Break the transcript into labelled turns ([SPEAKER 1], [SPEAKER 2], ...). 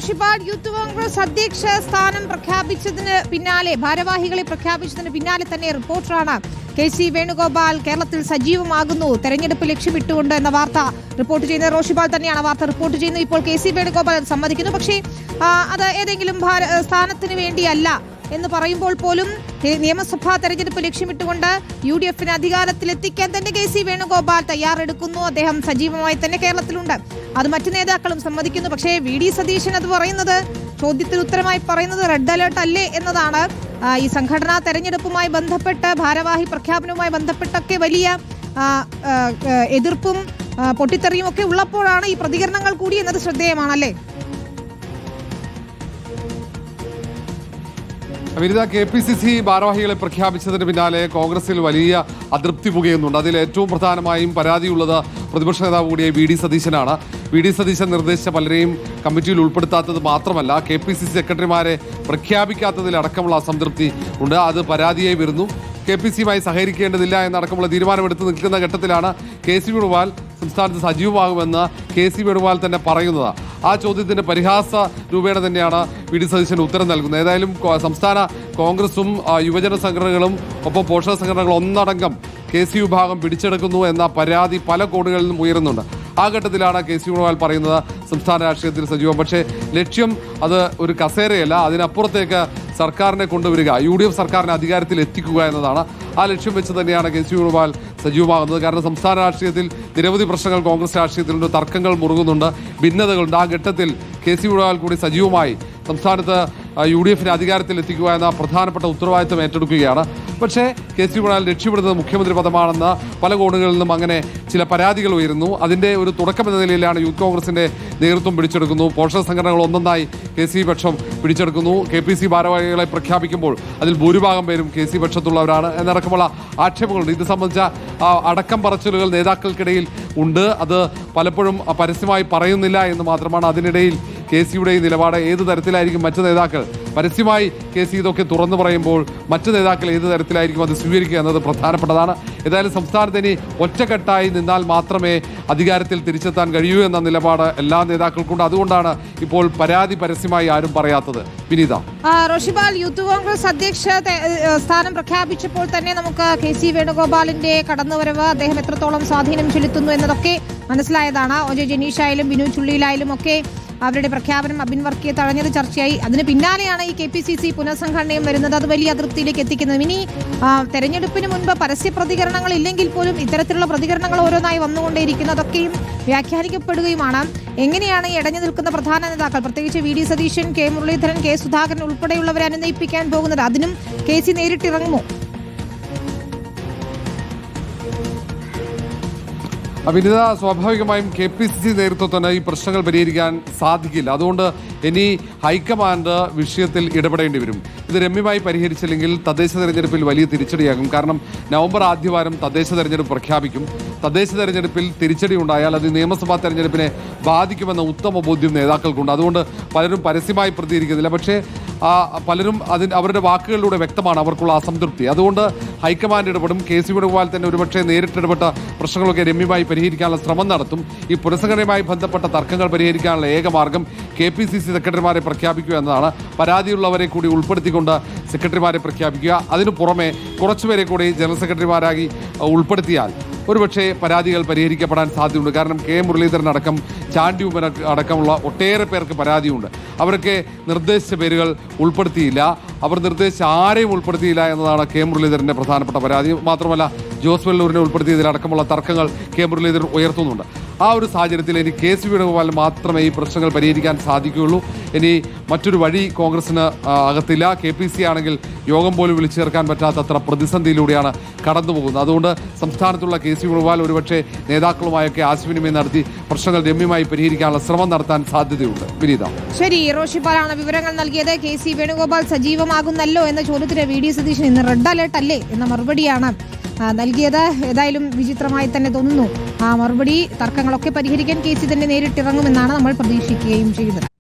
[SPEAKER 1] Roshipal youth Congress അധ്യക്ഷ സ്ഥാനം പ്രഖ്യാപിച്ചതിന് പിന്നാലെ ഭാരവാഹികളെ പ്രഖ്യാപിച്ചതിന് പിന്നാലെ തന്നെ റിപ്പോർട്ടറാണ് കെ.സി. വേണുഗോപാൽ കേരളത്തിൽ സജീവമാകുന്നു, തെരഞ്ഞെടുപ്പ് ലക്ഷ്യമിട്ടുകൊണ്ട് എന്ന വാർത്ത റിപ്പോർട്ട് ചെയ്യുന്നത് റോഷിപാൽ തന്നെയാണ് വാർത്ത റിപ്പോർട്ട് ചെയ്യുന്നത്. ഇപ്പോൾ കെ.സി. വേണുഗോപാൽ സമ്മതിക്കുന്നു, പക്ഷേ അത് ഏതെങ്കിലും സ്ഥാനത്തിന് വേണ്ടിയല്ല എന്ന് പറയുമ്പോൾ പോലും നിയമസഭാ തെരഞ്ഞെടുപ്പ് ലക്ഷ്യമിട്ടുകൊണ്ട് UDF-നെ അധികാരത്തിലെത്തിക്കാൻ തന്നെ കെ.സി. വേണുഗോപാൽ തയ്യാറെടുക്കുന്നു. അദ്ദേഹം സജീവമായി തന്നെ കേരളത്തിലുണ്ട്. അത് മറ്റു നേതാക്കളും സമ്മതിക്കുന്നു. പക്ഷേ വി.ഡി. സതീശൻ അത് പറയുന്നത്, ചോദ്യത്തിന് ഉത്തരമായി പറയുന്നത് റെഡ് അലേർട്ട് അല്ലേ എന്നതാണ്. ഈ സംഘടനാ തെരഞ്ഞെടുപ്പുമായി ബന്ധപ്പെട്ട് ഭാരവാഹി പ്രഖ്യാപനവുമായി ബന്ധപ്പെട്ടൊക്കെ വലിയ എതിർപ്പും പൊട്ടിത്തെറിയും ഒക്കെ ഉള്ളപ്പോഴാണ് ഈ പ്രതികരണങ്ങൾ കൂടി എന്നത് ശ്രദ്ധേയമാണല്ലേ?
[SPEAKER 2] വിനിത, KPCC ഭാരവാഹികളെ പ്രഖ്യാപിച്ചതിന് പിന്നാലെ കോൺഗ്രസിൽ വലിയ അതൃപ്തി പുകയുന്നുണ്ട്. അതിൽ ഏറ്റവും പ്രധാനമായും പരാതിയുള്ളത് പ്രതിപക്ഷ നേതാവ് കൂടിയ വി.ഡി. സതീശനാണ്. വി.ഡി. സതീശൻ നിർദ്ദേശിച്ച പലരെയും കമ്മിറ്റിയിൽ ഉൾപ്പെടുത്താത്തത് മാത്രമല്ല, KPCC സെക്രട്ടറിമാരെ പ്രഖ്യാപിക്കാത്തതിലടക്കമുള്ള അസംതൃപ്തി ഉണ്ട്. അത് പരാതിയായി വരുന്നു. KPCയുമായി സഹകരിക്കേണ്ടതില്ല എന്നടക്കമുള്ള തീരുമാനമെടുത്ത് നിൽക്കുന്ന ഘട്ടത്തിലാണ് കെ.സി. വേണുഗോപാൽ സംസ്ഥാനത്ത് സജീവമാകുമെന്ന് കെ.സി. വേണുഗോപാൽ തന്നെ പറയുന്നത്. ആ ചോദ്യത്തിന് പരിഹാസ രൂപേണ തന്നെയാണ് വി.ഡി. സതീശൻ ഉത്തരം നൽകുന്നത്. ഏതായാലും സംസ്ഥാന കോൺഗ്രസും യുവജന സംഘടനകളും ഒപ്പം പോഷക സംഘടനകളും ഒന്നടങ്കം കെ.സി. വിഭാഗം പിടിച്ചെടുക്കുന്നു എന്ന പരാതി പല കോണുകളിൽ നിന്നും ഉയരുന്നുണ്ട്. ആ ഘട്ടത്തിലാണ് കെ.സി. വേണുഗോപാൽ പറയുന്നത് സംസ്ഥാന രാഷ്ട്രീയത്തിൽ സജീവം. പക്ഷേ ലക്ഷ്യം അത് ഒരു കസേരയല്ല, അതിനപ്പുറത്തേക്ക് സർക്കാരിനെ കൊണ്ടുവരിക, UDF സർക്കാരിനെ അധികാരത്തിൽ എത്തിക്കുക എന്നതാണ്. ആ ലക്ഷ്യം വെച്ച് തന്നെയാണ് കെ.സി. വേണുഗോപാൽ സജീവമാകുന്നത്. കാരണം സംസ്ഥാന രാഷ്ട്രീയത്തിൽ നിരവധി പ്രശ്നങ്ങൾ കോൺഗ്രസ് രാഷ്ട്രീയത്തിലുണ്ട്, തർക്കങ്ങൾ മുറുകുന്നുണ്ട്, ഭിന്നതകളുണ്ട്. ആ ഘട്ടത്തിൽ കെ.സി. വേണുഗോപാൽ കൂടി സജീവമായി സംസ്ഥാനത്ത് UDF-നെ അധികാരത്തിൽ എത്തിക്കുക എന്ന പ്രധാനപ്പെട്ട ഉത്തരവാദിത്തം ഏറ്റെടുക്കുകയാണ്. പക്ഷേ കെ.സി. വേണുഗോപാൽ ലക്ഷ്യമിടുന്നത് മുഖ്യമന്ത്രി പദമാണെന്ന് പല കോണുകളിൽ നിന്നും അങ്ങനെ ചില പരാതികൾ ഉയരുന്നു. അതിൻ്റെ ഒരു തുടക്കം എന്ന നിലയിലാണ് യൂത്ത് കോൺഗ്രസിൻ്റെ നേതൃത്വം പിടിച്ചെടുക്കുന്നു. പോഷക സംഘടനകൾ ഒന്നൊന്നായി കെ.സി. പക്ഷം പിടിച്ചെടുക്കുന്നു. KPCC ഭാരവാഹികളെ പ്രഖ്യാപിക്കുമ്പോൾ അതിൽ ഭൂരിഭാഗം പേരും കെ.സി. പക്ഷത്തുള്ളവരാണ് എന്നടക്കമുള്ള ആക്ഷേപങ്ങളുണ്ട്. ഇത് സംബന്ധിച്ച അടക്കം പറച്ചിലുകൾ നേതാക്കൾക്കിടയിൽ ഉണ്ട്. അത് പലപ്പോഴും പരസ്യമായി പറയുന്നില്ല എന്ന് മാത്രമാണ്. അതിനിടയിൽ കെ.സിയുടെ നിലപാട് ഏത് തരത്തിലായിരിക്കും, മറ്റു നേതാക്കൾ പരസ്യമായി കെ.സി ഇതൊക്കെ തുറന്നു പറയുമ്പോൾ മറ്റു നേതാക്കൾ ഏത് തരത്തിലായിരിക്കും അത് സ്വീകരിക്കുക എന്നത് പ്രധാനപ്പെട്ടതാണ്. ഏതായാലും സംസ്ഥാനത്ത് ഇനി ഒറ്റക്കെട്ടായി നിന്നാൽ മാത്രമേ അധികാരത്തിൽ തിരിച്ചെത്താൻ കഴിയൂ എന്ന നിലപാട് എല്ലാ നേതാക്കൾക്കുണ്ട്. അതുകൊണ്ടാണ് ഇപ്പോൾ പരാതി പരസ്യമായി ആരും പറയാത്തത്. വിനീത,
[SPEAKER 1] റോഷിപാൽ യൂത്ത് കോൺഗ്രസ് അധ്യക്ഷ സ്ഥാനം പ്രഖ്യാപിച്ചപ്പോൾ തന്നെ നമുക്ക് കെ.സി. വേണുഗോപാലിന്റെ കടന്നുവരവ്, അദ്ദേഹം എത്രത്തോളം സ്വാധീനം ചെലുത്തുന്നു എന്നതൊക്കെ മനസ്സിലായതാണ്. OJ ജനീഷായാലും ബിനു ചുള്ളിയിലായാലും ഒക്കെ അവരുടെ പ്രഖ്യാപനം അബിൻ വർക്കിയെ തഴഞ്ഞത് ചർച്ചയായി. അതിന് പിന്നാലെയാണ് ഈ KPCC പുനഃസംഘടനയും വരുന്നത്. അത് വലിയ അതിർത്തിയിലേക്ക് എത്തിക്കുന്നത്. ഇനി തെരഞ്ഞെടുപ്പിന് മുൻപ് പരസ്യ പ്രതികരണങ്ങൾ ഇല്ലെങ്കിൽ പോലും ഇത്തരത്തിലുള്ള പ്രതികരണങ്ങൾ ഓരോന്നായി വന്നുകൊണ്ടേയിരിക്കുന്നു. അതൊക്കെയും വ്യാഖ്യാനിക്കപ്പെടുകയുമാണ്. എങ്ങനെയാണ് ഈ ഇടഞ്ഞു നിൽക്കുന്ന പ്രധാന നേതാക്കൾ, പ്രത്യേകിച്ച് വി.ഡി. സതീശൻ, കെ. മുരളീധരൻ, കെ. സുധാകരൻ ഉൾപ്പെടെയുള്ളവരെ അനുനയിപ്പിക്കാൻ പോകുന്നത്? അതിനും കെ.സി. നേരിട്ടിറങ്ങുമോ?
[SPEAKER 2] വിനിത, സ്വാഭാവികമായും KPCC നേതൃത്വത്തിന് ഈ പ്രശ്നങ്ങൾ പരിഹരിക്കാൻ സാധിക്കില്ല. അതുകൊണ്ട് ഇനി ഹൈക്കമാൻഡ് വിഷയത്തിൽ ഇടപെടേണ്ടി വരും. ഇത് രമ്യമായി പരിഹരിച്ചില്ലെങ്കിൽ തദ്ദേശ തെരഞ്ഞെടുപ്പിൽ വലിയ തിരിച്ചടിയാകും. കാരണം നവംബർ ആദ്യവാരം തദ്ദേശ തെരഞ്ഞെടുപ്പ് പ്രഖ്യാപിക്കും. തദ്ദേശ തെരഞ്ഞെടുപ്പിൽ തിരിച്ചടി ഉണ്ടായാൽ അത് നിയമസഭാ തെരഞ്ഞെടുപ്പിനെ ബാധിക്കുമെന്ന ഉത്തമ ബോധ്യം നേതാക്കൾക്കുണ്ട്. അതുകൊണ്ട് പലരും പരസ്യമായി പ്രതികരിക്കുന്നില്ല. പക്ഷേ പലരും അവരുടെ വാക്കുകളിലൂടെ വ്യക്തമാണ് അവർക്കുള്ള അസംതൃപ്തി. അതുകൊണ്ട് ഹൈക്കമാൻഡ് ഇടപെടും. കെ.സി. വേണുഗോപാൽ തന്നെ ഒരുപക്ഷെ നേരിട്ടിടപെട്ട പ്രശ്നങ്ങളൊക്കെ രമ്യമായി പരിഹരിക്കാനുള്ള ശ്രമം നടത്തും. ഈ പുനഃസംഘടനയുമായി ബന്ധപ്പെട്ട തർക്കങ്ങൾ പരിഹരിക്കാനുള്ള ഏക മാർഗം KPCC സെക്രട്ടറിമാരെ പ്രഖ്യാപിക്കുക എന്നതാണ്. പരാതിയുള്ളവരെ കൂടി ഉൾപ്പെടുത്തിക്കൊണ്ട് സെക്രട്ടറിമാരെ പ്രഖ്യാപിക്കുക. അതിനു പുറമെ കുറച്ചുപേരെ കൂടി ജനറൽ സെക്രട്ടറിമാരായി ഉൾപ്പെടുത്തിയാൽ ഒരുപക്ഷെ പരാതികൾ പരിഹരിക്കപ്പെടാൻ സാധ്യതയുണ്ട്. കാരണം കെ. മുരളീധരൻ അടക്കം, ചാണ്ടി ഉമ്മൻ അടക്കമുള്ള ഒട്ടേറെ പേർക്ക് പരാതിയുണ്ട്. അവരൊക്കെ നിർദ്ദേശിച്ച പേരുകൾ ഉൾപ്പെടുത്തിയില്ല. അവർ നിർദ്ദേശിച്ച ആരെയും ഉൾപ്പെടുത്തിയില്ല എന്നതാണ് കെ. മുരളീധരൻ്റെ പ്രധാനപ്പെട്ട പരാതി. മാത്രമല്ല ജോസ് വെള്ളൂരിനെ ഉൾപ്പെടുത്തിയതിലടക്കമുള്ള തർക്കങ്ങൾ കെ. മുരളീധരൻ ഉയർത്തുന്നുണ്ട്. ആ ഒരു സാഹചര്യത്തിൽ ഇനി കെ.സി. വേണുഗോപാൽ മാത്രമേ ഈ പ്രശ്നങ്ങൾ പരിഹരിക്കാൻ സാധിക്കുകയുള്ളൂ. ഇനി മറ്റൊരു വഴി കോൺഗ്രസിന് അകത്തില്ല. KPCC ആണെങ്കിൽ യോഗം പോലും വിളിച്ചു ചേർക്കാൻ പറ്റാത്തത്ര പ്രതിസന്ധിയിലൂടെയാണ് കടന്നുപോകുന്നത്. അതുകൊണ്ട് സംസ്ഥാനത്തുള്ള കെ.സി. വേണുഗോപാൽ ഒരുപക്ഷെ നേതാക്കളുമായൊക്കെ ആശയവിനിമയം നടത്തി പ്രശ്നങ്ങൾ രമ്യമായി പരിഹരിക്കാനുള്ള ശ്രമം നടത്താൻ സാധ്യതയുണ്ട്. വിനീത,
[SPEAKER 1] ശരി. റോഷിപാലാണ് വിവരങ്ങൾ നൽകിയത്. കെ.സി. വേണുഗോപാൽ സജീവമാകുന്നല്ലോ എന്ന ചോദ്യത്തിന് വി.ഡി. സതീശൻ ഇന്ന് റെഡ് അലേർട്ട് അല്ലേ എന്ന മറുപടിയാണ് നൽകിയത്. ഏതായാലും വിചിത്രമായി തന്നെ തോന്നുന്നു. ആ മറുപടി തർക്കങ്ങളൊക്കെ പരിഹരിക്കാൻ കെ.സി. തന്നെ നേരിട്ടിറങ്ങുമെന്നാണ് നമ്മൾ പ്രതീക്ഷിക്കുകയും ചെയ്യുന്നത്.